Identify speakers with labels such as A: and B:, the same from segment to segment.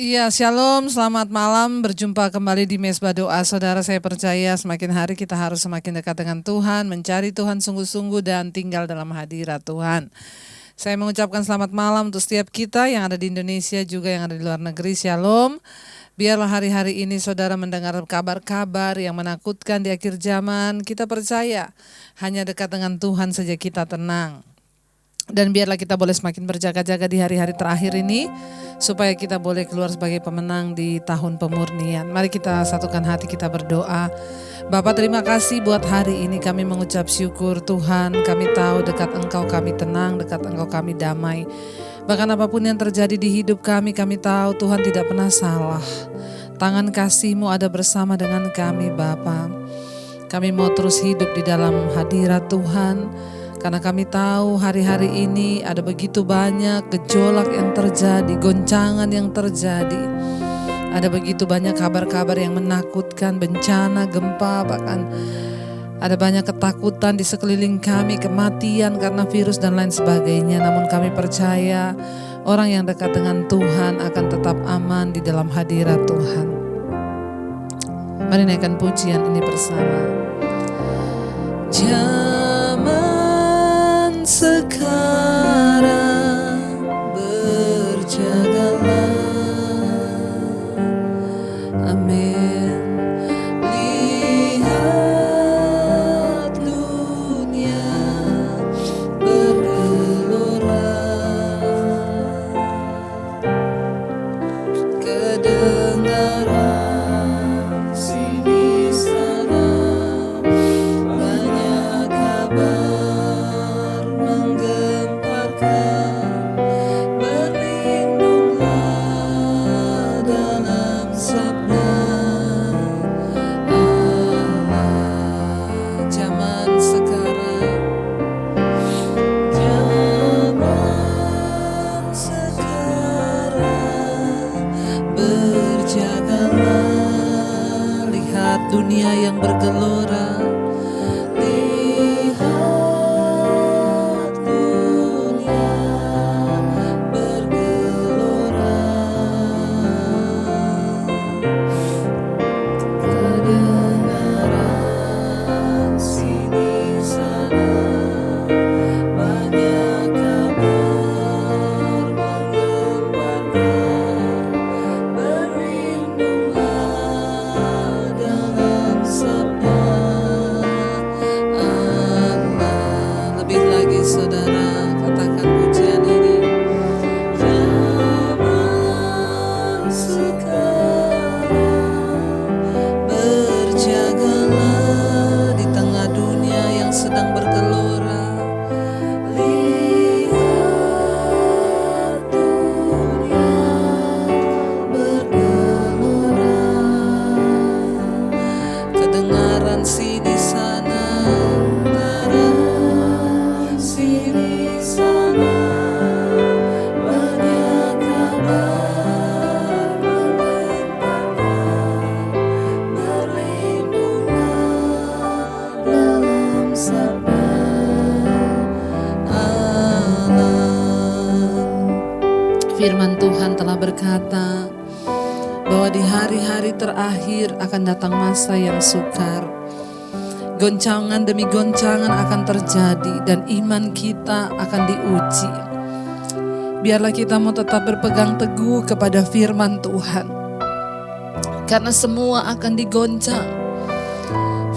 A: Iya, shalom, selamat malam, berjumpa kembali di Mesbah Doa. Saudara, saya percaya semakin hari kita harus semakin dekat dengan Tuhan, mencari Tuhan sungguh-sungguh dan tinggal dalam hadirat Tuhan. Saya mengucapkan selamat malam untuk setiap kita yang ada di Indonesia, juga yang ada di luar negeri, shalom. Biarlah hari-hari ini saudara mendengar kabar-kabar yang menakutkan di akhir zaman. Kita percaya hanya dekat dengan Tuhan saja kita tenang. Dan biarlah kita boleh semakin berjaga-jaga di hari-hari terakhir ini, supaya kita boleh keluar sebagai pemenang di tahun pemurnian. Mari kita satukan hati, kita berdoa. Bapa, terima kasih buat hari ini, kami mengucap syukur Tuhan. Kami tahu dekat Engkau kami tenang, dekat Engkau kami damai. Bahkan apapun yang terjadi di hidup kami tahu Tuhan tidak pernah salah. Tangan kasih-Mu ada bersama dengan kami Bapa. Kami mau terus hidup di dalam hadirat Tuhan. Karena kami tahu hari-hari ini ada begitu banyak gejolak yang terjadi, goncangan yang terjadi. Ada begitu banyak kabar-kabar yang menakutkan, bencana, gempa, bahkan ada banyak ketakutan di sekeliling kami, kematian karena virus dan lain sebagainya. Namun kami percaya orang yang dekat dengan Tuhan akan tetap aman di dalam hadirat Tuhan. Mari naikkan pujian ini bersama. Sekarang berjagalah, amin. Lihat dunia bergelora, kedengaran sini sana banyak kabar. Dunia yang bergelora, lihat dunia bergelora, kedengaran sini sana banyak kabar menggemparkan, berlindunglah dalam sabda Allah. Lebih lagi saudara, katakan pujian ini. Zaman sekarang berjagalah di tengah dunia yang sedang bergelora. Lihat dunia bergelora, kedengaran sini sana, sini sana banyak kabar menggemparkan, berlindunglah dalam sabda Allah. Firman Tuhan telah berkata bahwa di hari-hari terakhir akan datang masa yang sukar. Goncangan demi goncangan akan terjadi dan iman kita akan diuji. Biarlah kita mau tetap berpegang teguh kepada firman Tuhan, karena semua akan digoncang.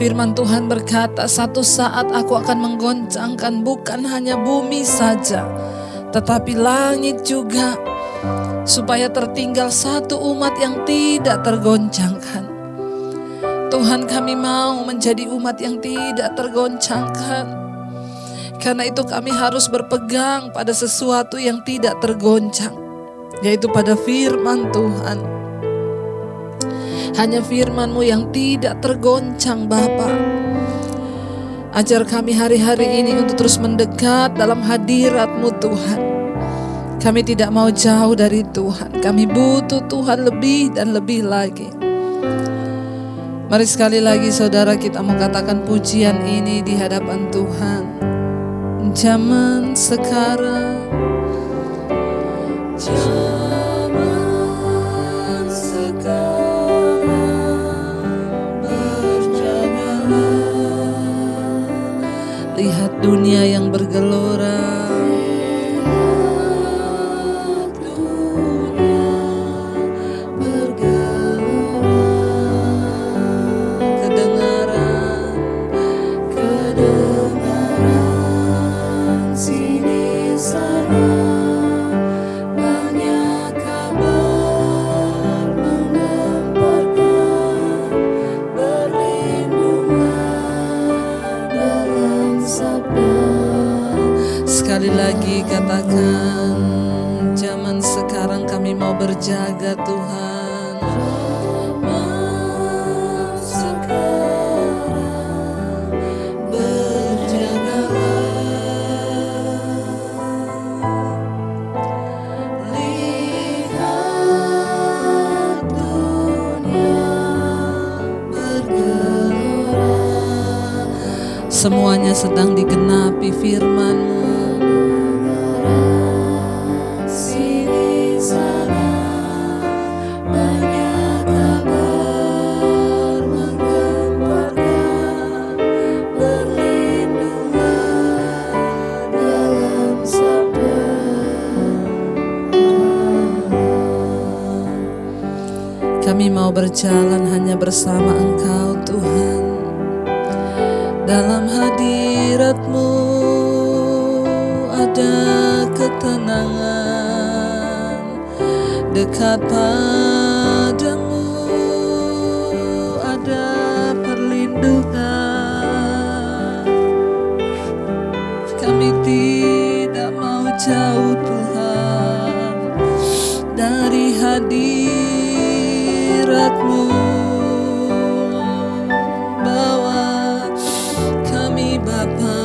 A: Firman Tuhan berkata, satu saat aku akan menggoncangkan bukan hanya bumi saja, tetapi langit juga, supaya tertinggal satu umat yang tidak tergoncangkan. Tuhan, kami mau menjadi umat yang tidak tergoncangkan. Karena itu kami harus berpegang pada sesuatu yang tidak tergoncang, yaitu pada firman Tuhan. Hanya firman-Mu yang tidak tergoncang Bapa. Ajar kami hari-hari ini untuk terus mendekat dalam hadirat-Mu Tuhan. Kami tidak mau jauh dari Tuhan. Kami butuh Tuhan lebih dan lebih lagi. Mari sekali lagi saudara, kita mau katakan pujian ini di hadapan Tuhan. Zaman sekarang, zaman zaman sekarang kami mau berjaga Tuhan. Zaman sekarang berjagalah. Lihat dunia bergelora, semuanya sedang digenapi firman-Mu. Sini sana banyak kabar menggemparkan, berlindunglah dalam sabda. Kami mau berjalan hanya bersama Engkau Tuhan. Dalam hadirat-Mu ada ketenangan, dekat padamu ada perlindungan. Kami tidak mau jauh Tuhan dari hadirat-Mu. Bawa kami Bapa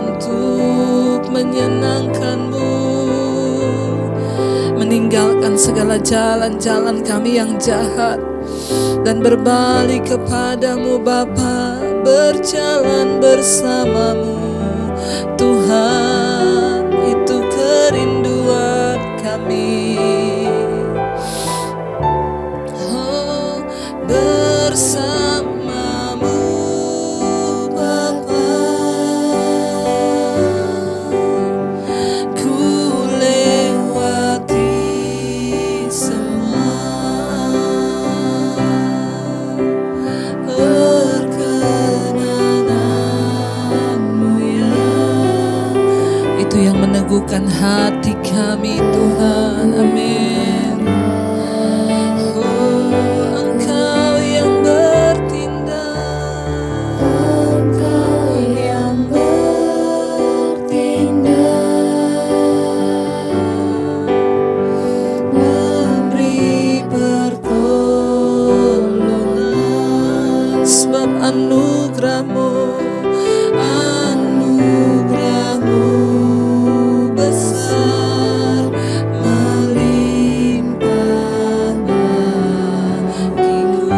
A: untuk menyenangkan-Mu, meninggalkan segala jalan-jalan kami yang jahat dan berbalik kepadamu Bapa, berjalan bersamamu Tuhan. Itu kerinduan kami. Oh, bersamamu Bapa, ku lewati semua perkenanan-Mu ya. Itu yang meneguhkan hati kami Tuhan. Amin. Oh, Engkau yang bertindak, Engkau yang bertindak, memberi pertolongan, sebab anugerah-Mu besar, melimpah bagiku.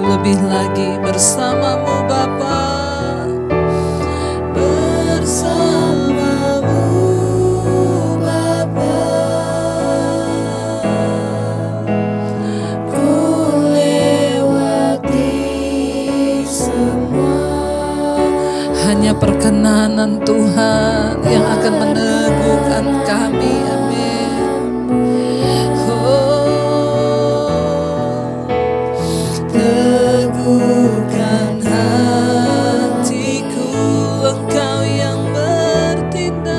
A: Lebih lagi bersamamu Bapa, bersamamu Bapa, ku lewati semua. Hanya perkenanan Tuhan yang akan meneguhkan kami. Amin. Oh, teguhkan hatiku, Engkau yang bertindak,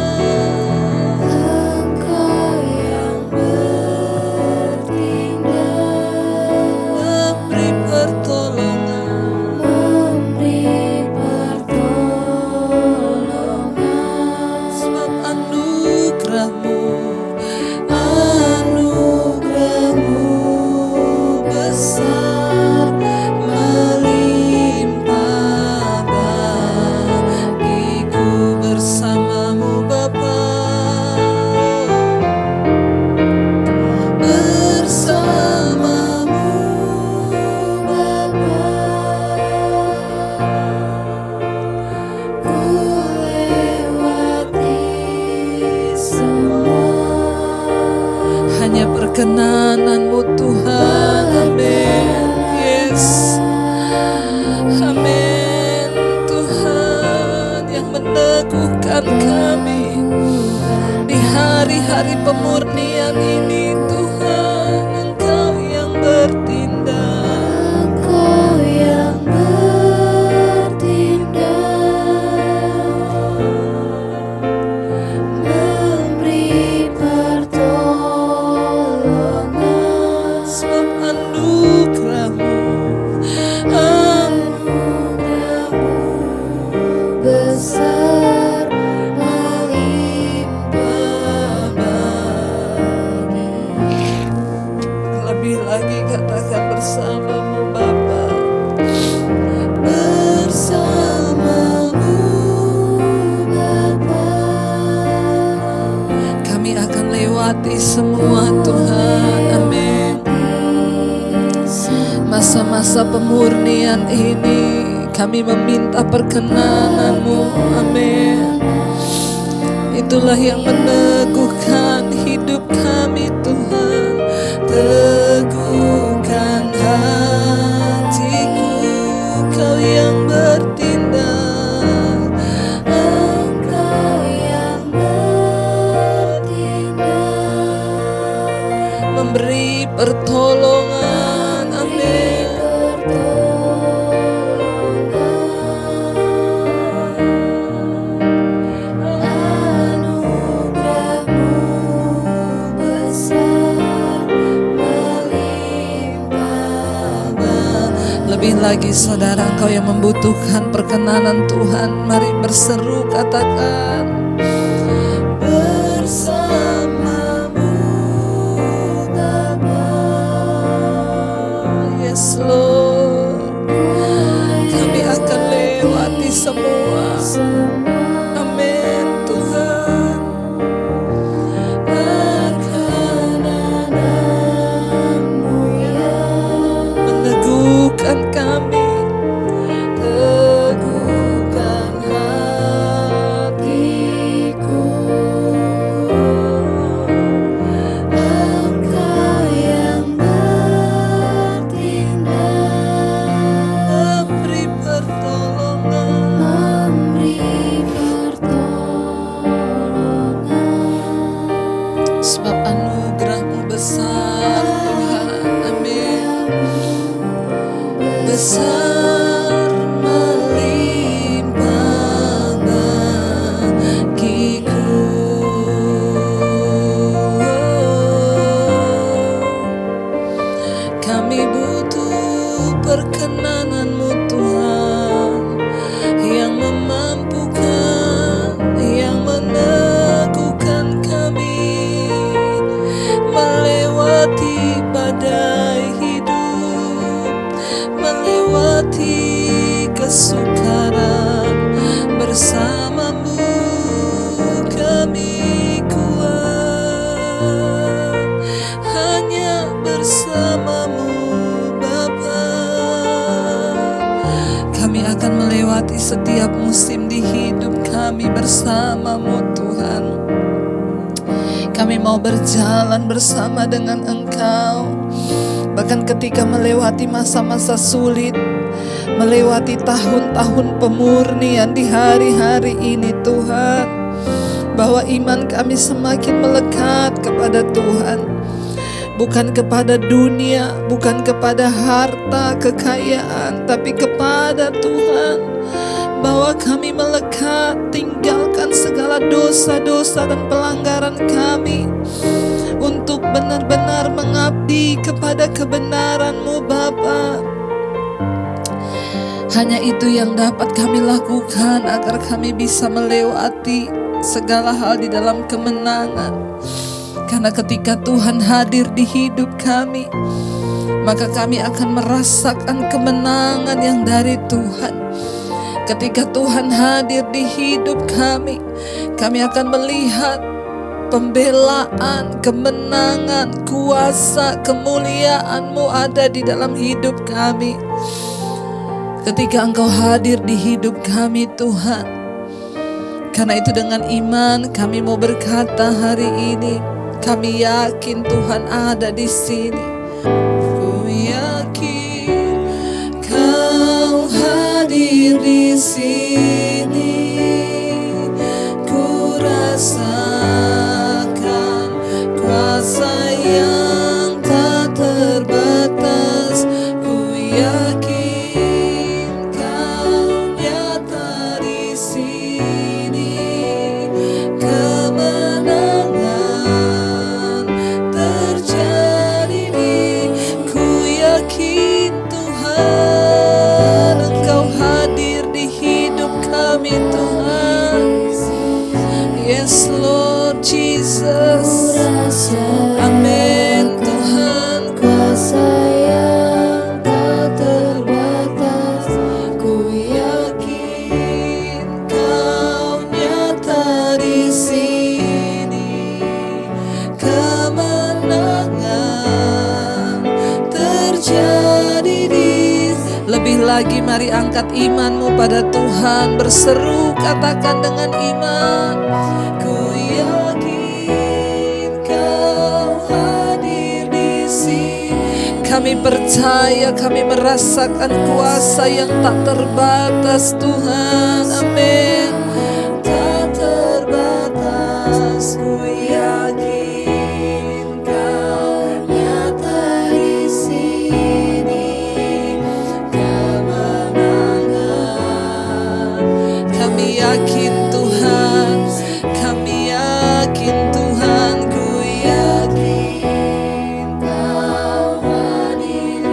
A: Engkau yang bertindak, memberi pertolongan, sebab anugerah-Mu besar, melimpah bagiku. Bersamamu Bapa, bersamamu Bapa, ku lewati semua. Hanya perkenanan-Mu Tuhan. Amin. Yes. Amin. Tuhan yang meneguhkan kami di hari-hari pemurnian ini Tuhan. Engkau yang bertindak, Engkau yang bertindak, memberi pertolongan, sebab anugerah-Mu besar, melimpah akan lewati semua Tuhan. Amin. Masa-masa pemurnian ini kami meminta perkenan-Mu. Amin. Itulah yang meneguhkan hidup kami Tuhan. Teguhkan hatiku, Kau yang bertindak, Engkau yang bertindak, memberi pertolongan. Amin. Lebih lagi saudara, engkau yang membutuhkan perkenanan Tuhan, mari berseru, katakan, bersamamu Bapa. Yes Lord, kami akan lewati semua. Amin Tuhan. Meneguhkan kami, teguhkan hatiku, Engkau yang bertindak, memberi pertolongan, sebab anugerah-Mu besar Tuhan. Amin. Besar melimpah bagiku. Kami butuh perkenanan-Mu Tuhan, yang memampukan, yang meneguhkan kami melewati badai hidup, melewati kesukaran. Bersama-Mu kami kuat, hanya bersama-Mu Bapa. Kami akan melewati setiap musim di hidup kami bersama-Mu Tuhan. Kami mau berjalan bersama dengan Engkau, bahkan ketika melewati masa-masa sulit, melewati tahun-tahun pemurnian di hari-hari ini Tuhan, bahwa iman kami semakin melekat kepada Tuhan, bukan kepada dunia, bukan kepada harta kekayaan, tapi kepada Tuhan. Bahwa kami melekat, tinggalkan segala dosa-dosa dan pelanggaran kami untuk benar-benar mengabdi kepada kebenaran-Mu Bapa. Hanya itu yang dapat kami lakukan agar kami bisa melewati segala hal di dalam kemenangan. Karena ketika Tuhan hadir di hidup kami, maka kami akan merasakan kemenangan yang dari Tuhan. Ketika Tuhan hadir di hidup kami akan melihat pembelaan, kemenangan, kuasa, kemuliaan-Mu ada di dalam hidup kami. Ketika Engkau hadir di hidup kami Tuhan. Karena itu dengan iman kami mau berkata hari ini, kami yakin Tuhan ada di sini. Ku yakin Kau hadir di sini. Ku rasakan kuasa yang tak terbatas. Ku yakin Kau nyata di sini. Kemenangan terjadi di. Ku yakin Tuhan Engkau hadir di hidup kami Tuhan. Yes Lord Jesus. Amin Tuhan. Kuasa yang tak terbatas. Ku yakin Kau nyata di sini. lagi mari angkat imanmu pada Tuhan. Berseru katakan dengan iman. Ku yakin Kau hadir di sini. Kami percaya, kami merasakan kuasa yang tak terbatas Tuhan. Amin. Tak terbatas. Ku yakin Kau nyata di sini. Kemenangan. Kami yakin Tuhan. Kami yakin Tuhan. Ku yakin Kau hadir.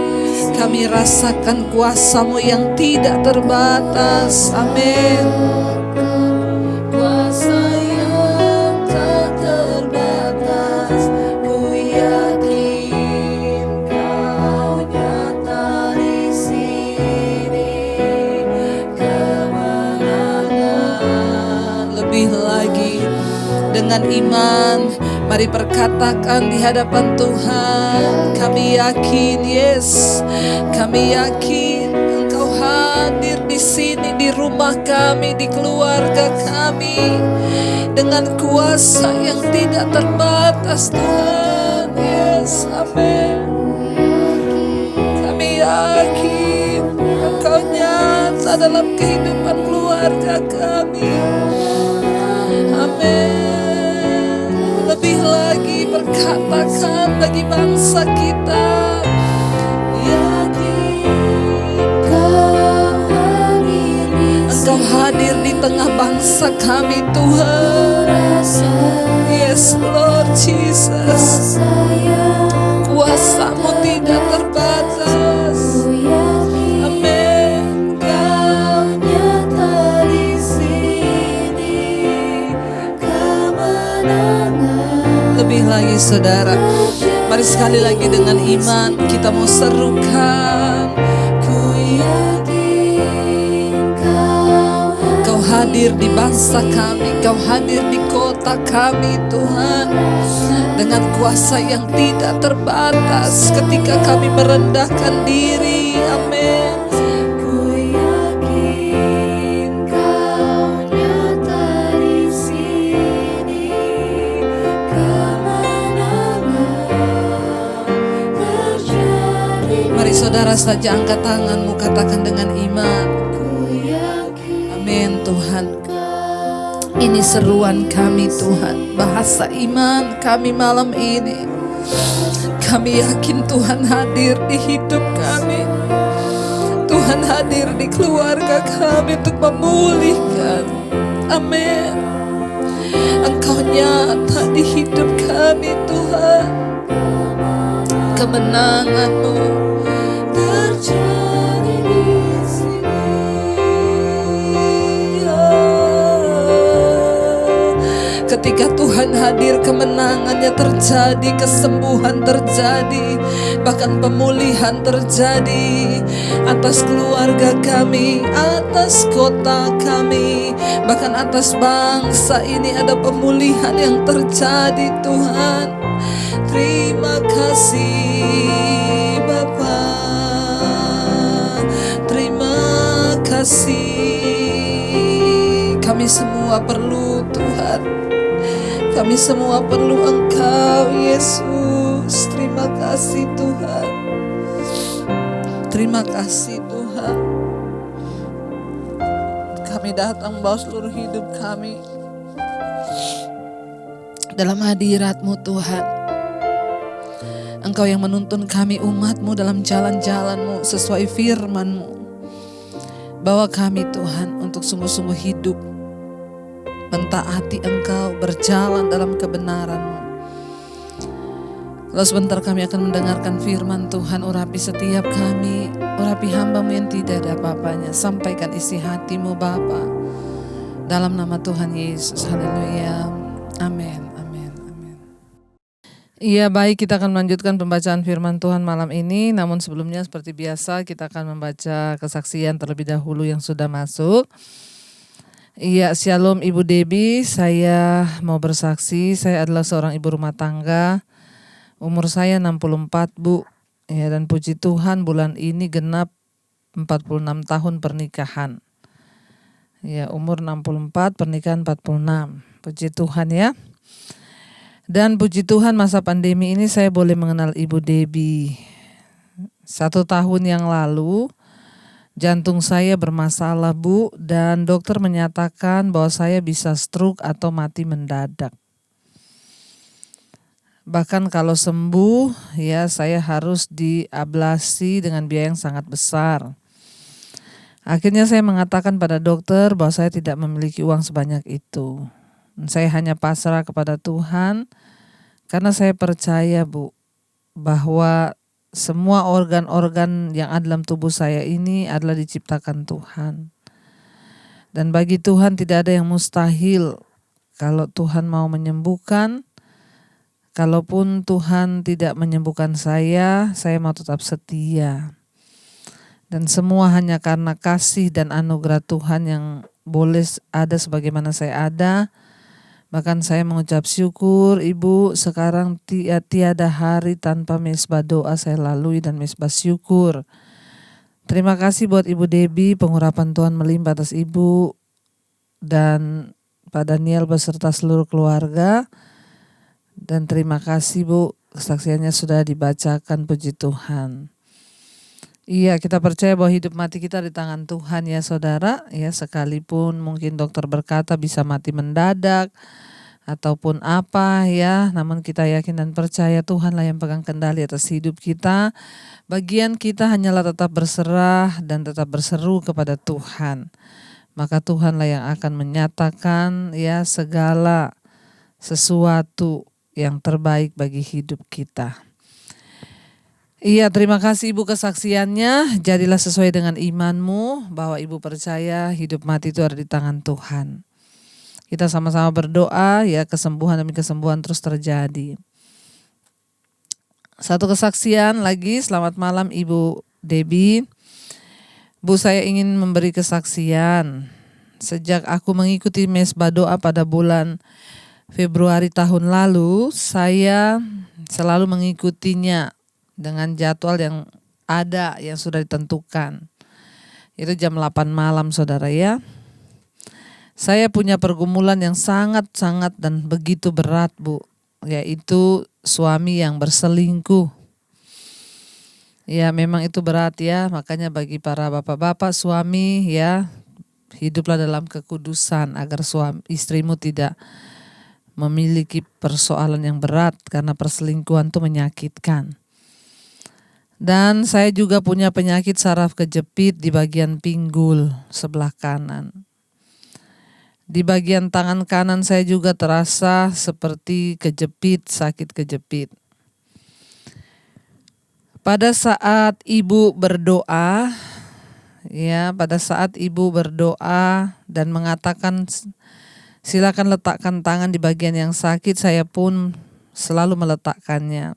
A: Kami rasakan kuasa-Mu yang tidak terbatas. Amin. Kuasa yang tak terbatas. Ku yakin Kau nyata di sini. Kemenangan. Lebih lagi dengan iman, mari perkatakan di hadapan Tuhan. Kami yakin, yes, kami yakin Engkau hadir di sini, di rumah kami, di keluarga kami, dengan kuasa yang tidak terbatas Tuhan. Yes, amin. Kami yakin Engkau nyata dalam kehidupan keluarga kami. Amin. Lebih lagi perkatakan bagi bangsa kita. Engkau hadir di tengah bangsa kami Tuhan. Yes Lord Jesus. Kuasa-Mu tidak terbatas. Amin. Kau nyata di sini. Kemenangan. Lebih lagi saudara, mari sekali lagi dengan iman kita mau serukan. Ku yakin Kau hadir di bangsa kami, Kau hadir di kota kami Tuhan, dengan kuasa yang tidak terbatas ketika kami merendahkan diri. Amin. Ku yakin Kau nyata di sini. Kemenangan terjadi. Mari saudara saja angkat tanganmu, katakan dengan iman. Amin Tuhan. Ini seruan kami Tuhan, bahasa iman kami malam ini. Kami yakin Tuhan hadir di hidup kami. Tuhan hadir di keluarga kami untuk memulihkan. Amin. Engkau nyata di hidup kami Tuhan. Kemenangan-Mu terjadi di sini. Ketika Tuhan hadir, kemenangannya terjadi, kesembuhan terjadi, bahkan pemulihan terjadi atas keluarga kami, atas kota kami, bahkan atas bangsa ini. Ada pemulihan yang terjadi Tuhan. Terima kasih Bapa. Terima kasih. Kami semua perlu Tuhan. Kami semua perlu Engkau Yesus. Terima kasih Tuhan. Terima kasih Tuhan. Kami datang bawa seluruh hidup kami dalam hadirat-Mu Tuhan. Engkau yang menuntun kami umat-Mu dalam jalan-jalan-Mu sesuai firman-Mu. Bawa kami Tuhan untuk sungguh-sungguh hidup mentaati Engkau, berjalan dalam kebenaran-Mu. Lalu sebentar kami akan mendengarkan firman Tuhan. Urapi setiap kami, urapi hamba-Mu yang tidak ada apa-apanya. Sampaikan isi hati-Mu Bapa, dalam nama Tuhan Yesus. Haleluya. Amin. Amin. Amin. Iya, baik, kita akan melanjutkan pembacaan firman Tuhan malam ini. Namun sebelumnya seperti biasa kita akan membaca kesaksian terlebih dahulu yang sudah masuk. Iya, shalom Ibu Debbie, saya mau bersaksi. Saya adalah seorang ibu rumah tangga. Umur saya 64 Bu. Ya, dan puji Tuhan bulan ini genap 46 tahun pernikahan. Ya, umur 64, pernikahan 46. Puji Tuhan ya. Dan puji Tuhan masa pandemi ini saya boleh mengenal Ibu Debbie. 1 tahun yang lalu jantung saya bermasalah Bu, dan dokter menyatakan bahwa saya bisa stroke atau mati mendadak. Bahkan kalau sembuh ya saya harus diablasi dengan biaya yang sangat besar. Akhirnya saya mengatakan pada dokter bahwa saya tidak memiliki uang sebanyak itu. Saya hanya pasrah kepada Tuhan karena saya percaya Bu bahwa semua organ-organ yang ada dalam tubuh saya ini adalah diciptakan Tuhan. Dan bagi Tuhan tidak ada yang mustahil. Kalau Tuhan mau menyembuhkan, kalaupun Tuhan tidak menyembuhkan saya mau tetap setia. Dan semua hanya karena kasih dan anugerah Tuhan yang boleh ada sebagaimana saya ada. Bahkan saya mengucap syukur Ibu, sekarang tiada hari tanpa mesbah doa saya lalui dan mesbah syukur. Terima kasih buat Ibu Debbie, pengurapan Tuhan melimpah atas Ibu dan Pak Daniel beserta seluruh keluarga. Dan terima kasih Bu, kesaksiannya sudah dibacakan, puji Tuhan. Iya, kita percaya bahwa hidup mati kita di tangan Tuhan ya saudara. Ya, sekalipun mungkin dokter berkata bisa mati mendadak ataupun apa ya, namun kita yakin dan percaya Tuhanlah yang pegang kendali atas hidup kita. Bagian kita hanyalah tetap berserah dan tetap berseru kepada Tuhan. Maka Tuhanlah yang akan menyatakan ya segala sesuatu yang terbaik bagi hidup kita. Iya, terima kasih Ibu kesaksiannya. Jadilah sesuai dengan imanmu bahwa Ibu percaya hidup mati itu ada di tangan Tuhan. Kita sama-sama berdoa ya kesembuhan demi kesembuhan terus terjadi. Satu kesaksian lagi, selamat malam Ibu Debbie. Bu, saya ingin memberi kesaksian. Sejak aku mengikuti mesbah doa pada bulan Februari tahun lalu, saya selalu mengikutinya dengan jadwal yang ada, yang sudah ditentukan. Itu jam 8 malam saudara ya. Saya punya pergumulan yang sangat-sangat dan begitu berat Bu, yaitu suami yang berselingkuh. Ya memang itu berat ya, makanya bagi para bapak-bapak suami ya, hiduplah dalam kekudusan agar istrimu tidak memiliki persoalan yang berat karena perselingkuhan itu menyakitkan. Dan saya juga punya penyakit saraf kejepit di bagian pinggul sebelah kanan. Di bagian tangan kanan saya juga terasa seperti kejepit, sakit kejepit. Pada saat Ibu berdoa, ya pada saat Ibu berdoa dan mengatakan silakan letakkan tangan di bagian yang sakit, saya pun selalu meletakkannya.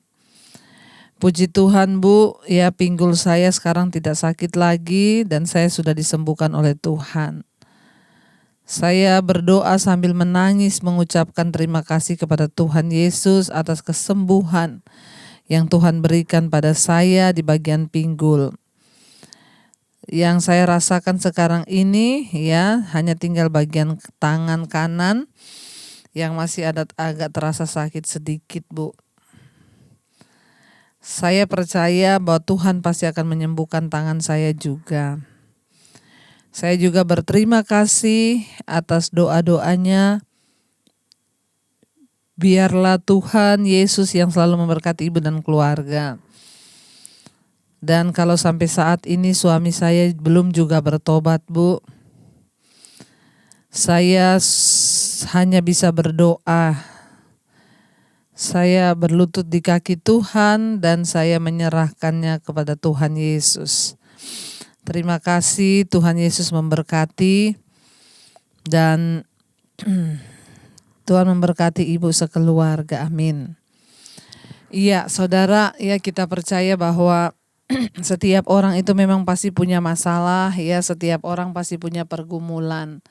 A: Puji Tuhan Bu, ya pinggul saya sekarang tidak sakit lagi dan saya sudah disembuhkan oleh Tuhan. Saya berdoa sambil menangis mengucapkan terima kasih kepada Tuhan Yesus atas kesembuhan yang Tuhan berikan pada saya di bagian pinggul. Yang saya rasakan sekarang ini ya hanya tinggal bagian tangan kanan yang masih ada agak terasa sakit sedikit Bu. Saya percaya bahwa Tuhan pasti akan menyembuhkan tangan saya juga. Saya juga berterima kasih atas doa-doanya. Biarlah Tuhan Yesus yang selalu memberkati Ibu dan keluarga. Dan kalau sampai saat ini suami saya belum juga bertobat Bu, saya hanya bisa berdoa. Saya berlutut di kaki Tuhan dan saya menyerahkannya kepada Tuhan Yesus. Terima kasih, Tuhan Yesus memberkati dan Tuhan memberkati Ibu sekeluarga, amin. Iya saudara, ya kita percaya bahwa setiap orang itu memang pasti punya masalah, ya setiap orang pasti punya pergumulan.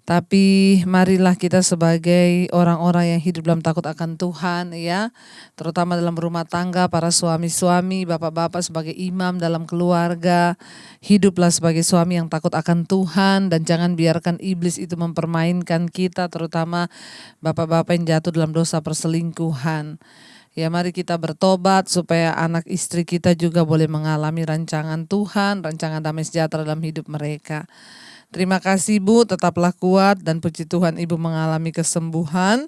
A: Tapi marilah kita sebagai orang-orang yang hidup dalam takut akan Tuhan, ya, terutama dalam rumah tangga, para suami-suami, bapak-bapak sebagai imam dalam keluarga, hiduplah sebagai suami yang takut akan Tuhan dan jangan biarkan iblis itu mempermainkan kita, terutama bapak-bapak yang jatuh dalam dosa perselingkuhan. Ya, mari kita bertobat supaya anak istri kita juga boleh mengalami rancangan Tuhan, rancangan damai sejahtera dalam hidup mereka. Terima kasih Bu, tetaplah kuat dan puji Tuhan Ibu mengalami kesembuhan.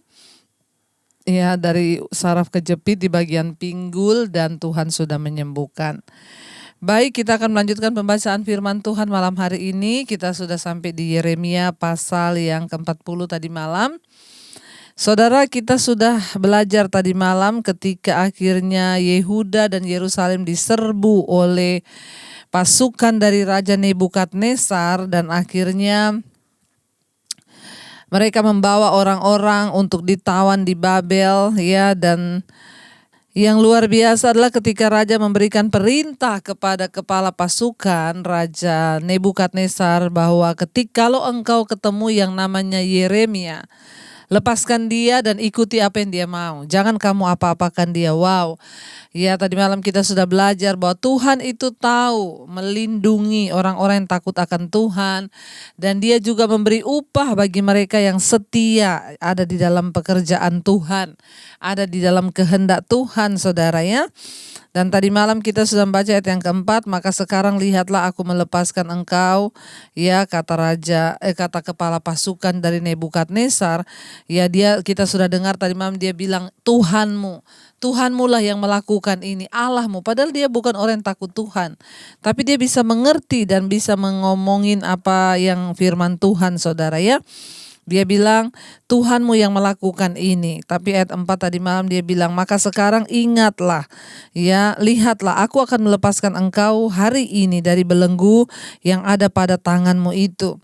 A: Ya, dari saraf kejepit di bagian pinggul dan Tuhan sudah menyembuhkan. Baik, kita akan melanjutkan pembacaan firman Tuhan malam hari ini. Kita sudah sampai di Yeremia pasal yang ke-40 tadi malam. Saudara, kita sudah belajar tadi malam ketika akhirnya Yehuda dan Yerusalem diserbu oleh pasukan dari Raja Nebukadnezar dan akhirnya mereka membawa orang-orang untuk ditawan di Babel, ya, dan yang luar biasa adalah ketika raja memberikan perintah kepada kepala pasukan Raja Nebukadnezar bahwa kalau engkau ketemu yang namanya Yeremia, lepaskan dia dan ikuti apa yang dia mau. Jangan kamu apa-apakan dia. Wow. Ya, tadi malam kita sudah belajar bahwa Tuhan itu tahu melindungi orang-orang yang takut akan Tuhan. Dan dia juga memberi upah bagi mereka yang setia ada di dalam pekerjaan Tuhan. Ada di dalam kehendak Tuhan, saudara, ya. Dan tadi malam kita sudah membaca ayat yang keempat, maka sekarang lihatlah aku melepaskan engkau, ya, kata kepala pasukan dari Nebukadnezar. Ya, kita sudah dengar tadi malam dia bilang Tuhanmu lah yang melakukan ini, Allahmu. Padahal dia bukan orang yang takut Tuhan. Tapi dia bisa mengerti dan bisa mengomongin apa yang firman Tuhan, saudara, ya. Dia bilang, Tuhanmu yang melakukan ini. Tapi ayat 4 tadi malam dia bilang, maka sekarang ingatlah, ya, lihatlah aku akan melepaskan engkau hari ini dari belenggu yang ada pada tanganmu itu.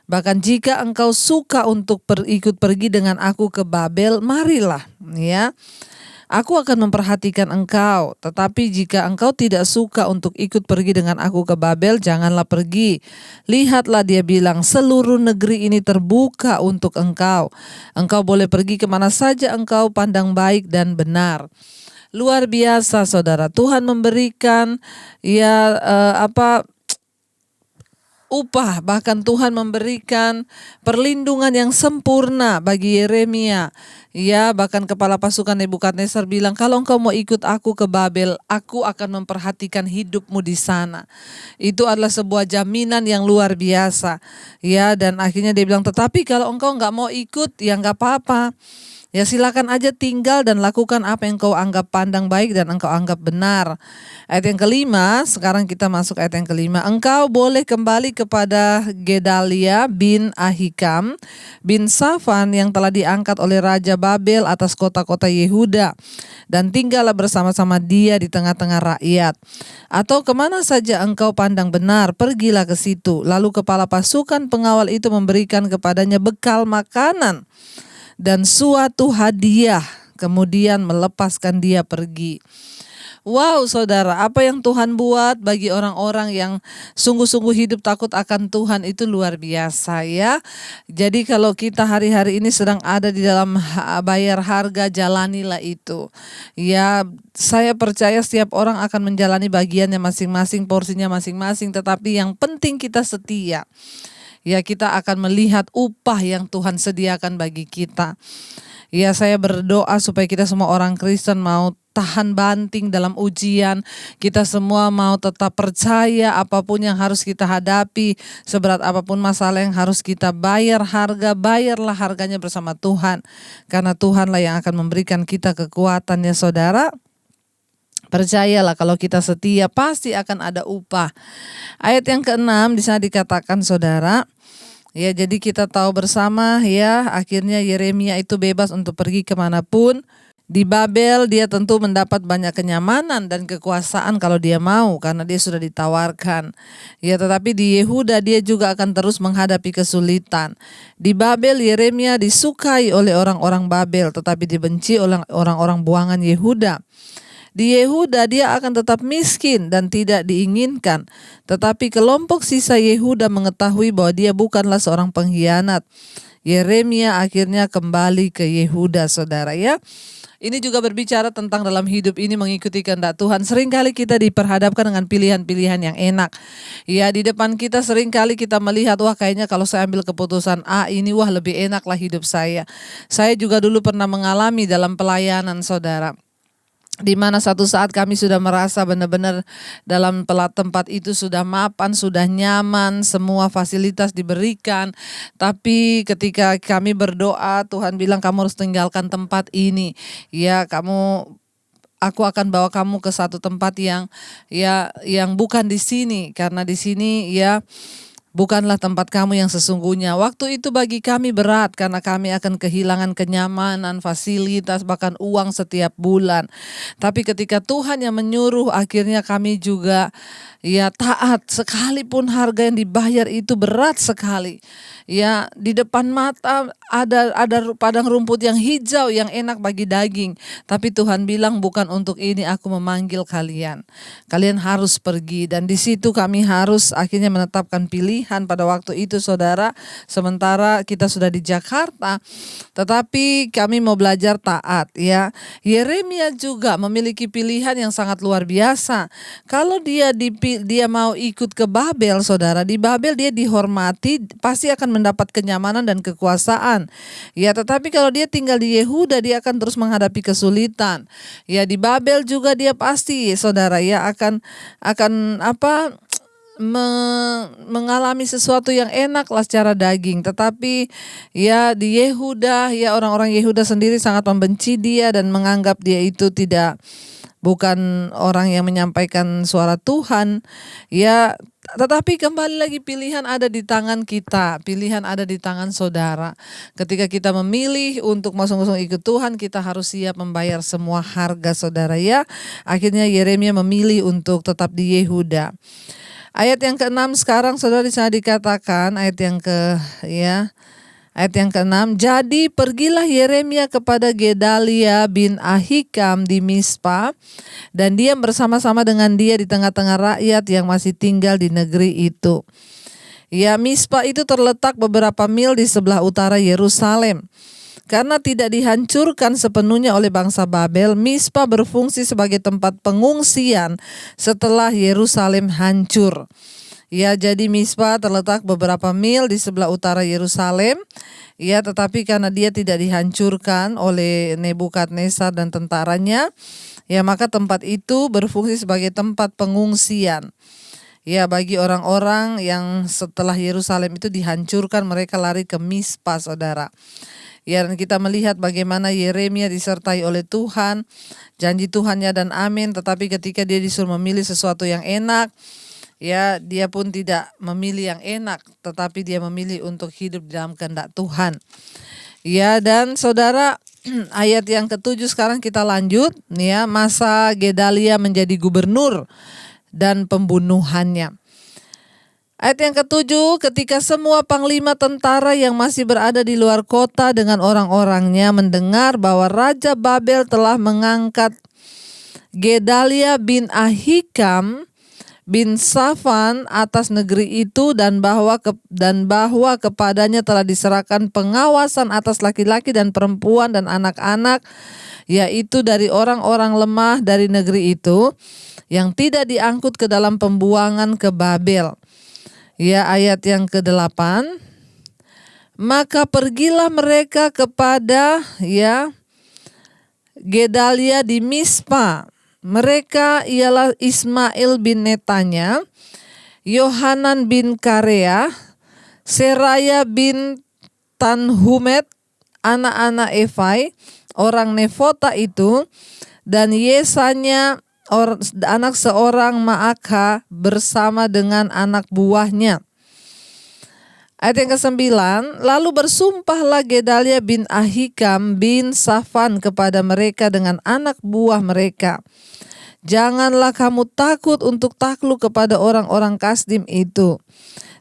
A: Bahkan jika engkau suka untuk ikut pergi dengan aku ke Babel, marilah, ya. Aku akan memperhatikan engkau, tetapi jika engkau tidak suka untuk ikut pergi dengan aku ke Babel, janganlah pergi. Lihatlah, dia bilang, seluruh negeri ini terbuka untuk engkau. Engkau boleh pergi kemana saja engkau pandang baik dan benar. Luar biasa, saudara. Tuhan memberikan upah, bahkan Tuhan memberikan perlindungan yang sempurna bagi Yeremia. Ya, bahkan kepala pasukan Nebukadnezar bilang, kalau engkau mau ikut aku ke Babel, aku akan memperhatikan hidupmu di sana. Itu adalah sebuah jaminan yang luar biasa. Ya, dan akhirnya dia bilang, tetapi kalau engkau enggak mau ikut, ya enggak apa-apa. Ya, silakan aja tinggal dan lakukan apa yang kau anggap pandang baik dan engkau anggap benar. Ayat yang kelima, sekarang kita masuk ayat yang kelima. Engkau boleh kembali kepada Gedalia bin Ahikam bin Safan yang telah diangkat oleh Raja Babel atas kota-kota Yehuda. Dan tinggallah bersama-sama dia di tengah-tengah rakyat. Atau kemana saja engkau pandang benar, pergilah ke situ. Lalu kepala pasukan pengawal itu memberikan kepadanya bekal makanan dan suatu hadiah, kemudian melepaskan dia pergi. Wow, saudara, apa yang Tuhan buat bagi orang-orang yang sungguh-sungguh hidup takut akan Tuhan itu luar biasa, ya. Jadi kalau kita hari-hari ini sedang ada di dalam bayar harga, jalanilah itu. Ya, saya percaya setiap orang akan menjalani bagiannya masing-masing, porsinya masing-masing, tetapi yang penting kita setia. Ya, kita akan melihat upah yang Tuhan sediakan bagi kita. Ya, saya berdoa supaya kita semua orang Kristen mau tahan banting dalam ujian. Kita semua mau tetap percaya apapun yang harus kita hadapi, seberat apapun masalah yang harus kita bayarlah harganya bersama Tuhan. Karena Tuhanlah yang akan memberikan kita kekuatan, ya saudara. Percayalah kalau kita setia pasti akan ada upah. Ayat yang ke-6 di sana dikatakan, saudara, ya, jadi kita tahu bersama, ya, akhirnya Yeremia itu bebas untuk pergi kemanapun. Di Babel dia tentu mendapat banyak kenyamanan dan kekuasaan kalau dia mau, karena dia sudah ditawarkan. Ya, tetapi di Yehuda dia juga akan terus menghadapi kesulitan. Di Babel Yeremia disukai oleh orang-orang Babel, tetapi dibenci oleh orang-orang buangan Yehuda. Di Yehuda dia akan tetap miskin dan tidak diinginkan. Tetapi kelompok sisa Yehuda mengetahui bahwa dia bukanlah seorang pengkhianat. Yeremia akhirnya kembali ke Yehuda, saudara ya. Ini juga berbicara tentang dalam hidup ini mengikuti kehendak Tuhan. Seringkali kita diperhadapkan dengan pilihan-pilihan yang enak. Ya, di depan kita seringkali kita melihat, wah kayaknya kalau saya ambil keputusan A ini, wah lebih enaklah hidup saya. Saya juga dulu pernah mengalami dalam pelayanan, saudara. Di mana satu saat kami sudah merasa benar-benar dalam tempat itu sudah mapan, sudah nyaman, semua fasilitas diberikan. Tapi ketika kami berdoa, Tuhan bilang kamu harus tinggalkan tempat ini. Ya, aku akan bawa kamu ke satu tempat yang bukan di sini, karena di sini ya bukanlah tempat kamu yang sesungguhnya. Waktu itu bagi kami berat karena kami akan kehilangan kenyamanan, fasilitas, bahkan uang setiap bulan. Tapi ketika Tuhan yang menyuruh, akhirnya kami juga ya taat, sekalipun harga yang dibayar itu berat sekali. Ya, di depan mata ada padang rumput yang hijau yang enak bagi daging. Tapi Tuhan bilang bukan untuk ini aku memanggil kalian. Kalian harus pergi, dan di situ kami harus akhirnya menetapkan pilihan pada waktu itu, saudara. Sementara kita sudah di Jakarta, tetapi kami mau belajar taat ya. Yeremia juga memiliki pilihan yang sangat luar biasa. Kalau dia mau ikut ke Babel, saudara, di Babel dia dihormati, pasti akan mendapat kenyamanan dan kekuasaan. Ya, tetapi kalau dia tinggal di Yehuda, dia akan terus menghadapi kesulitan. Ya, di Babel juga dia pasti, saudara, ya akan mengalami sesuatu yang enak lah secara daging. Tetapi ya di Yehuda, ya orang-orang Yehuda sendiri sangat membenci dia dan menganggap dia itu bukan orang yang menyampaikan suara Tuhan. Ya, tetapi kembali lagi pilihan ada di tangan kita, pilihan ada di tangan saudara. Ketika kita memilih untuk masuk-masuk ikut Tuhan, kita harus siap membayar semua harga, saudara ya. Akhirnya Yeremia memilih untuk tetap di Yehuda. Ayat yang ke-6 sekarang, saudara, di sana dikatakan ayat yang ke-6, jadi pergilah Yeremia kepada Gedalia bin Ahikam di Mispa, dan dia bersama-sama dengan dia di tengah-tengah rakyat yang masih tinggal di negeri itu. Ya, Mispa itu terletak beberapa mil di sebelah utara Yerusalem. Karena tidak dihancurkan sepenuhnya oleh bangsa Babel, Mispa berfungsi sebagai tempat pengungsian setelah Yerusalem hancur. Ya, jadi Mispa terletak beberapa mil di sebelah utara Yerusalem. Ya, tetapi karena dia tidak dihancurkan oleh Nebukadnezar dan tentaranya, ya maka tempat itu berfungsi sebagai tempat pengungsian. Ya, bagi orang-orang yang setelah Yerusalem itu dihancurkan, mereka lari ke Mispa, saudara. Ya, dan kita melihat bagaimana Yeremia disertai oleh Tuhan, janji Tuhannya dan amin. Tetapi ketika dia disuruh memilih sesuatu yang enak, ya dia pun tidak memilih yang enak, tetapi dia memilih untuk hidup dalam kehendak Tuhan. Ya, dan saudara, ayat yang ke-7 sekarang kita lanjut, ya, masa Gedalia menjadi gubernur dan pembunuhannya. Ayat yang ke-7, ketika semua panglima tentara yang masih berada di luar kota dengan orang-orangnya mendengar bahwa Raja Babel telah mengangkat Gedalia bin Ahikam bin Safan atas negeri itu dan bahwa kepadanya telah diserahkan pengawasan atas laki-laki dan perempuan dan anak-anak, yaitu dari orang-orang lemah dari negeri itu yang tidak diangkut ke dalam pembuangan ke Babel. Ya, ayat yang ke-8, maka pergilah mereka kepada Gedalia di Mispa. Mereka ialah Ismail bin Netanya, Yohanan bin Karea, Seraya bin Tanhumet, anak-anak Efai, orang Nefota itu, dan Yesanya, anak seorang Maakha bersama dengan anak buahnya. Ayat yang ke-9, lalu bersumpahlah Gedalia bin Ahikam bin Safan kepada mereka dengan anak buah mereka, janganlah kamu takut untuk takluk kepada orang-orang Kasdim itu.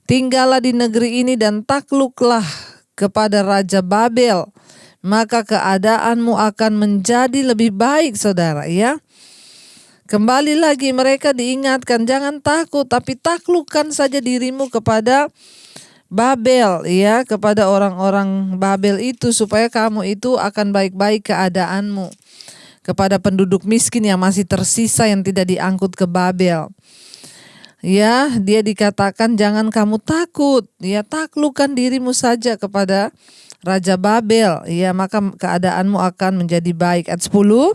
A: Tinggallah di negeri ini dan takluklah kepada Raja Babel, maka keadaanmu akan menjadi lebih baik, saudara ya. Kembali lagi mereka diingatkan, jangan takut, tapi taklukkan saja dirimu kepada Babel, ya, kepada orang-orang Babel itu, supaya kamu itu akan baik-baik keadaanmu. Kepada penduduk miskin yang masih tersisa yang tidak diangkut ke Babel. Ya, dia dikatakan jangan kamu takut, ya, taklukkan dirimu saja kepada Raja Babel, ya, maka keadaanmu akan menjadi baik. Ayat 10.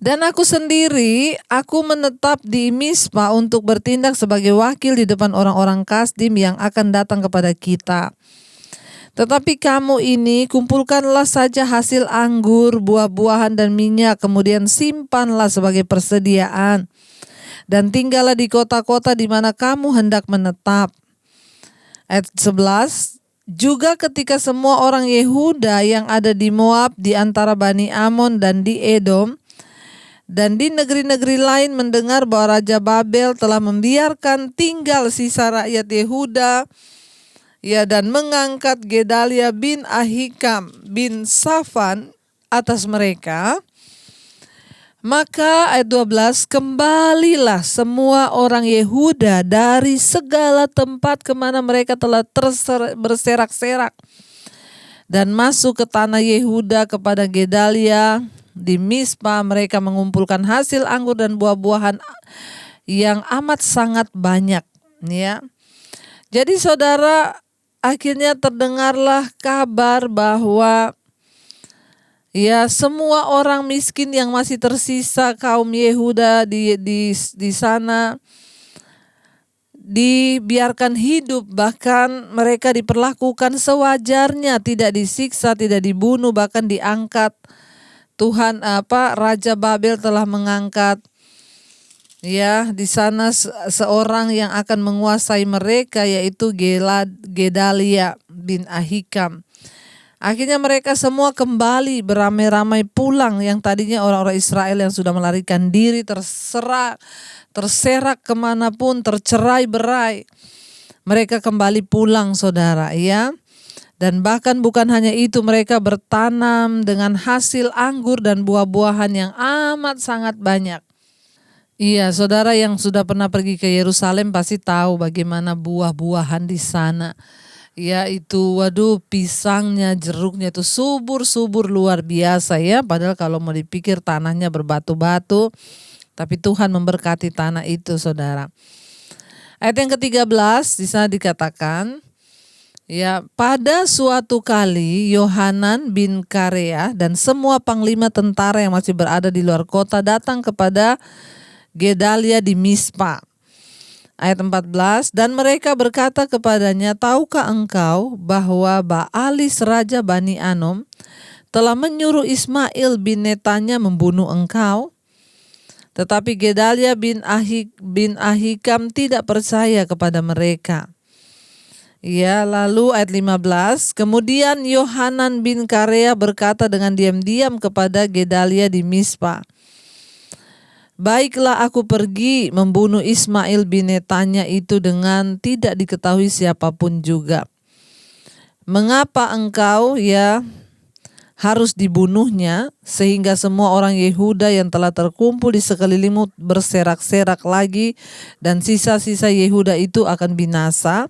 A: Dan aku sendiri, aku menetap di Mispa untuk bertindak sebagai wakil di depan orang-orang Kasdim yang akan datang kepada kita. Tetapi kamu ini kumpulkanlah saja hasil anggur, buah-buahan dan minyak, kemudian simpanlah sebagai persediaan. Dan tinggallah di kota-kota di mana kamu hendak menetap. Ayat 11. Juga ketika semua orang Yehuda yang ada di Moab, di antara Bani Amon dan di Edom, dan di negeri-negeri lain mendengar bahwa Raja Babel telah membiarkan tinggal sisa rakyat Yehuda, ya, dan mengangkat Gedalia bin Ahikam bin Safan atas mereka, maka ayat 12, kembalilah semua orang Yehuda dari segala tempat kemana mereka telah berserak-serak dan masuk ke tanah Yehuda kepada Gedalia di Mispa. Mereka mengumpulkan hasil anggur dan buah-buahan yang amat sangat banyak, ya. Jadi saudara, akhirnya terdengarlah kabar bahwa, ya, semua orang miskin yang masih tersisa kaum Yehuda di sana dibiarkan hidup, bahkan mereka diperlakukan sewajarnya, tidak disiksa, tidak dibunuh, bahkan diangkat. Raja Babel telah mengangkat, ya, di sana seorang yang akan menguasai mereka, yaitu Gedalia bin Ahikam. Akhirnya mereka semua kembali beramai-ramai pulang, yang tadinya orang-orang Israel yang sudah melarikan diri, terserak kemanapun, tercerai-berai. Mereka kembali pulang, saudara, ya. Dan bahkan bukan hanya itu, mereka bertanam dengan hasil anggur dan buah-buahan yang amat sangat banyak. Iya, saudara yang sudah pernah pergi ke Yerusalem pasti tahu bagaimana buah-buahan di sana. Ya, itu waduh, pisangnya, jeruknya itu subur-subur luar biasa, ya. Padahal kalau mau dipikir tanahnya berbatu-batu, tapi Tuhan memberkati tanah itu, saudara. Ayat yang ke-13 di sana dikatakan, ya, pada suatu kali Yohanan bin Karea dan semua panglima tentara yang masih berada di luar kota datang kepada Gedalia di Mispa. Ayat 14, dan mereka berkata kepadanya, tahukah engkau bahwa Baalis Raja Bani Anom telah menyuruh Ismail bin Netanya membunuh engkau? Tetapi Gedalia bin Ahikam tidak percaya kepada mereka. Ya, lalu ayat 15, kemudian Yohanan bin Karea berkata dengan diam-diam kepada Gedalia di Mispa, baiklah, aku pergi membunuh Ismail bin Netanya itu dengan tidak diketahui siapapun juga. Mengapa engkau, ya, harus dibunuhnya sehingga semua orang Yehuda yang telah terkumpul di sekelilingmu berserak-serak lagi dan sisa-sisa Yehuda itu akan binasa?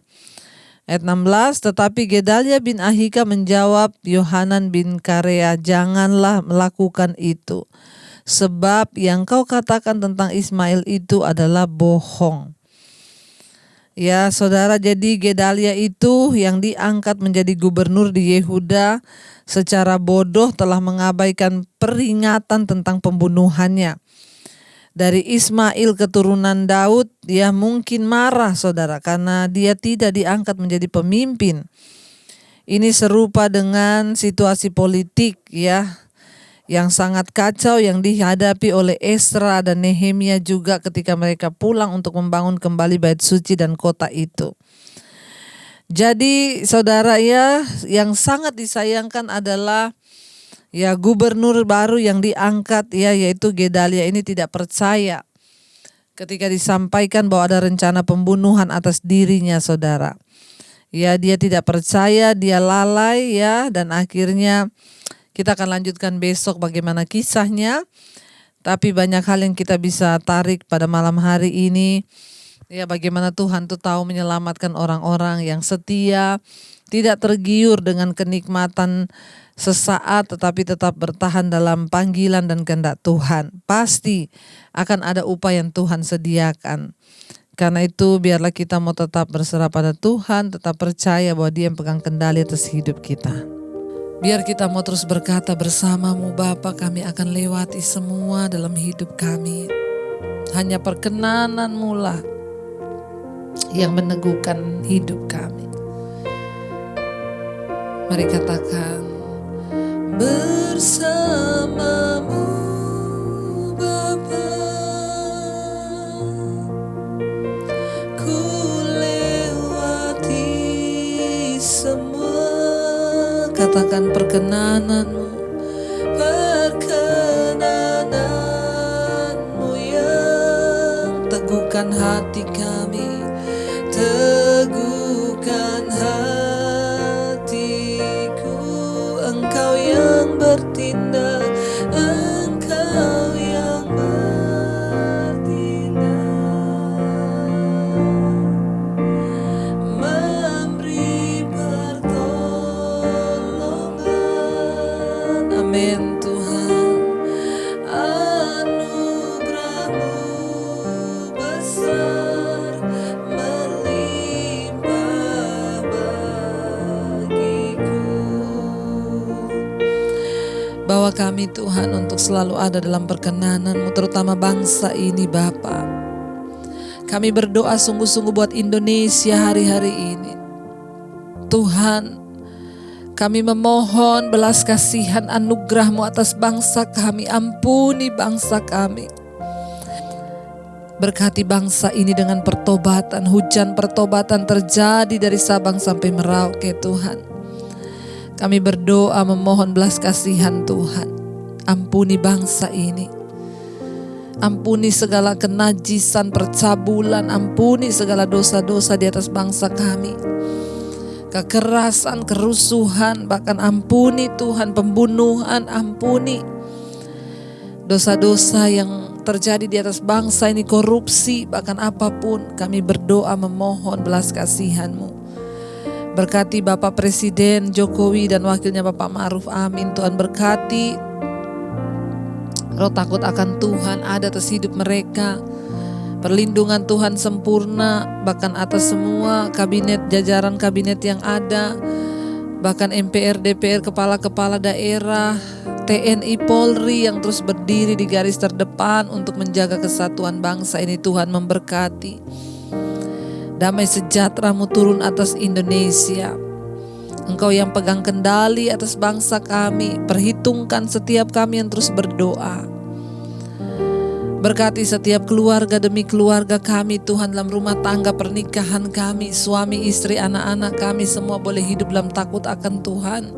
A: Ayat 16, tetapi Gedalia bin Ahikam menjawab Yohanan bin Karea, janganlah melakukan itu. Sebab yang kau katakan tentang Ismail itu adalah bohong. Ya, saudara, jadi Gedalia itu yang diangkat menjadi gubernur di Yehuda secara bodoh telah mengabaikan peringatan tentang pembunuhannya. Dari Ismail keturunan Daud, dia mungkin marah, saudara, karena dia tidak diangkat menjadi pemimpin. Ini serupa dengan situasi politik, ya, yang sangat kacau yang dihadapi oleh Esra dan Nehemia juga ketika mereka pulang untuk membangun kembali bait suci dan kota itu. Jadi saudara, ya, yang sangat disayangkan adalah, ya, gubernur baru yang diangkat, ya, yaitu Gedalia ini tidak percaya ketika disampaikan bahwa ada rencana pembunuhan atas dirinya, saudara. Ya, dia tidak percaya, dia lalai, ya, dan akhirnya kita akan lanjutkan besok bagaimana kisahnya. Tapi banyak hal yang kita bisa tarik pada malam hari ini. Ya, bagaimana Tuhan tuh tahu menyelamatkan orang-orang yang setia, tidak tergiur dengan kenikmatan sesaat, tetapi tetap bertahan dalam panggilan dan kehendak Tuhan. Pasti akan ada upah yang Tuhan sediakan. Karena itu biarlah kita mau tetap berserah pada Tuhan, tetap percaya bahwa Dia yang pegang kendali atas hidup kita. Biar kita mau terus berkata bersama-Mu Bapa, kami akan lewati semua dalam hidup kami. Hanya perkenanan-Mu lah yang meneguhkan hidup kami. Mari katakan, bersama-Mu Bapa, ku lewati semua. Katakan perkenanan-Mu, perkenanan-Mu yang teguhkan hati kami, teguhkan hatiku. Engkau yang bertindak, Engkau yang bertindak, memberi pertolongan. Amin Tuhan, anugerah-Mu besar, melimpah bagiku. Bawa kami Tuhan untuk selalu ada dalam perkenanan-Mu, terutama bangsa ini Bapa. Kami berdoa sungguh-sungguh buat Indonesia hari-hari ini. Tuhan, kami memohon belas kasihan anugerah-Mu atas bangsa kami. Ampuni bangsa kami. Berkati bangsa ini dengan pertobatan. Hujan pertobatan terjadi dari Sabang sampai Merauke Tuhan. Kami berdoa memohon belas kasihan Tuhan. Ampuni bangsa ini. Ampuni segala kenajisan, percabulan. Ampuni segala dosa-dosa di atas bangsa kami. Kekerasan, kerusuhan, bahkan ampuni Tuhan pembunuhan, ampuni dosa-dosa yang terjadi di atas bangsa ini, korupsi, bahkan apapun. Kami berdoa memohon belas kasihan-Mu. Berkati Bapak Presiden Jokowi dan wakilnya Bapak Ma'ruf Amin. Tuhan berkati roh takut akan Tuhan ada atas hidup mereka. Perlindungan Tuhan sempurna bahkan atas semua kabinet, jajaran kabinet yang ada, bahkan MPR, DPR, kepala-kepala daerah, TNI, Polri yang terus berdiri di garis terdepan untuk menjaga kesatuan bangsa ini. Tuhan memberkati. Damai sejahtera-Mu turun atas Indonesia. Engkau yang pegang kendali atas bangsa kami. Perhitungkan setiap kami yang terus berdoa. Berkati setiap keluarga demi keluarga kami Tuhan, dalam rumah tangga pernikahan kami, suami, istri, anak-anak kami semua boleh hidup dalam takut akan Tuhan.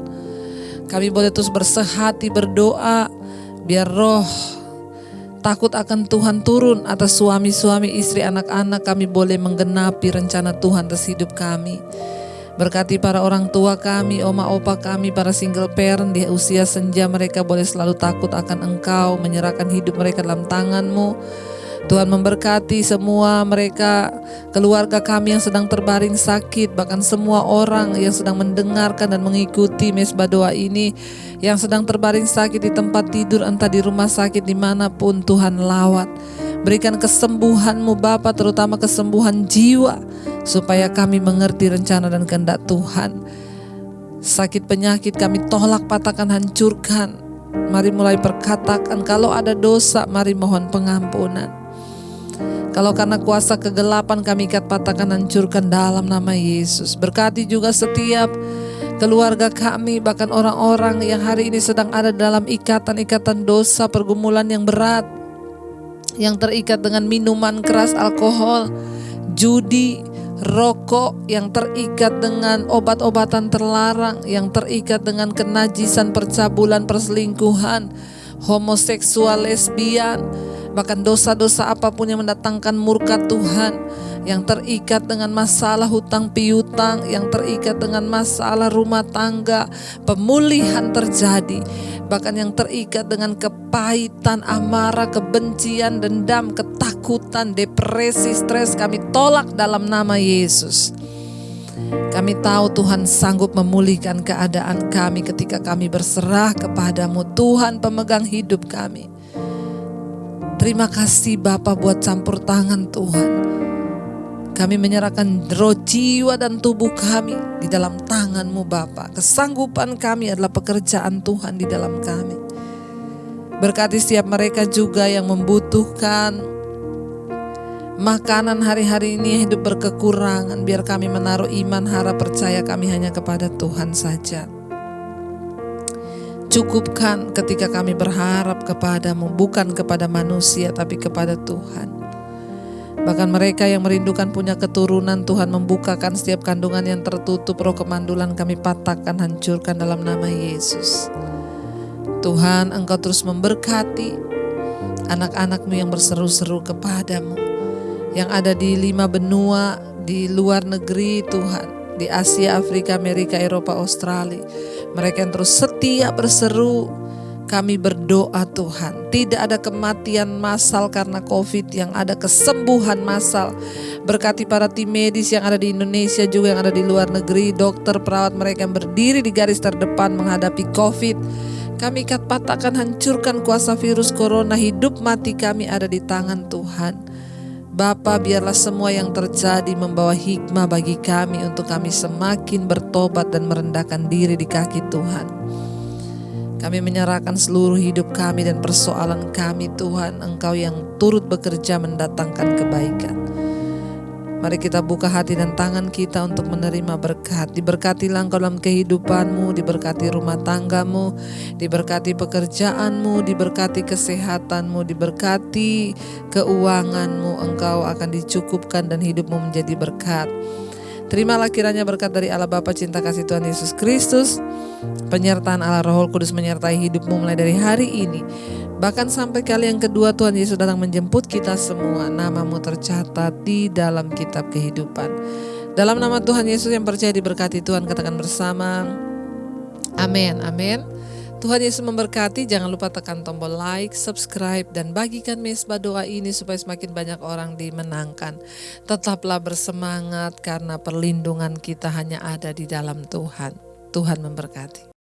A: Kami boleh terus bersehati berdoa biar roh takut akan Tuhan turun atas suami-suami, istri, anak-anak kami, boleh menggenapi rencana Tuhan atas hidup kami. Berkati para orang tua kami, oma opa kami, para single parent di usia senja, mereka boleh selalu takut akan Engkau, menyerahkan hidup mereka dalam tangan-Mu. Tuhan memberkati semua mereka, keluarga kami yang sedang terbaring sakit, bahkan semua orang yang sedang mendengarkan dan mengikuti mesbah doa ini, yang sedang terbaring sakit di tempat tidur, entah di rumah sakit dimanapun. Tuhan lawat, berikan kesembuhan-Mu Bapa, terutama kesembuhan jiwa, supaya kami mengerti rencana dan kehendak Tuhan. Sakit penyakit kami tolak, patahkan, hancurkan. Mari mulai perkatakan, kalau ada dosa mari mohon pengampunan. Kalau karena kuasa kegelapan kami ikat, patahkan, hancurkan dalam nama Yesus. Berkati juga setiap keluarga kami, bahkan orang-orang yang hari ini sedang ada dalam ikatan-ikatan dosa, pergumulan yang berat, yang terikat dengan minuman keras, alkohol, judi, rokok, yang terikat dengan obat-obatan terlarang, yang terikat dengan kenajisan, percabulan, perselingkuhan, homoseksual, lesbian. Bahkan dosa-dosa apapun yang mendatangkan murka Tuhan, yang terikat dengan masalah hutang piutang, yang terikat dengan masalah rumah tangga, pemulihan terjadi. Bahkan yang terikat dengan kepahitan, amarah, kebencian, dendam, ketakutan, depresi, stres, kami tolak dalam nama Yesus. Kami tahu Tuhan sanggup memulihkan keadaan kami ketika kami berserah kepadamu, Tuhan pemegang hidup kami. Terima kasih Bapa buat campur tangan Tuhan. Kami menyerahkan roh, jiwa dan tubuh kami di dalam tangan-Mu Bapa. Kesanggupan kami adalah pekerjaan Tuhan di dalam kami. Berkati setiap mereka juga yang membutuhkan makanan hari-hari ini, hidup berkekurangan. Biar kami menaruh iman, harap, percaya kami hanya kepada Tuhan saja. Cukupkan ketika kami berharap kepadamu, bukan kepada manusia tapi kepada Tuhan. Bahkan mereka yang merindukan punya keturunan, Tuhan membukakan setiap kandungan yang tertutup. Roh kemandulan kami patahkan, hancurkan dalam nama Yesus. Tuhan, Engkau terus memberkati anak-anak-Mu yang berseru-seru kepadamu, yang ada di 5 benua, di luar negeri Tuhan, di Asia, Afrika, Amerika, Eropa, Australia. Mereka yang terus setia berseru, kami berdoa Tuhan, tidak ada kematian massal karena COVID, yang ada kesembuhan massal. Berkati para tim medis yang ada di Indonesia juga yang ada di luar negeri, dokter, perawat, mereka yang berdiri di garis terdepan menghadapi COVID. Kami ikat, patahkan, hancurkan kuasa virus corona. Hidup mati kami ada di tangan Tuhan. Bapa, biarlah semua yang terjadi membawa hikmah bagi kami untuk kami semakin bertobat dan merendahkan diri di kaki Tuhan. Kami menyerahkan seluruh hidup kami dan persoalan kami Tuhan. Engkau yang turut bekerja mendatangkan kebaikan. Mari kita buka hati dan tangan kita untuk menerima berkat. Diberkatilah Engkau dalam kehidupanmu, diberkati rumah tanggamu, diberkati pekerjaanmu, diberkati kesehatanmu, diberkati keuanganmu. Engkau akan dicukupkan dan hidupmu menjadi berkat. Terimalah kiranya berkat dari Allah Bapa, cinta kasih Tuhan Yesus Kristus, penyertaan Allah Roh Kudus menyertai hidupmu mulai dari hari ini. Bahkan sampai kali yang kedua Tuhan Yesus datang menjemput kita semua, namamu tercatat di dalam kitab kehidupan. Dalam nama Tuhan Yesus yang percaya diberkati Tuhan, katakan bersama, amin, amin. Tuhan Yesus memberkati. Jangan lupa tekan tombol like, subscribe, dan bagikan mesbah doa ini supaya semakin banyak orang dimenangkan. Tetaplah bersemangat karena perlindungan kita hanya ada di dalam Tuhan. Tuhan memberkati.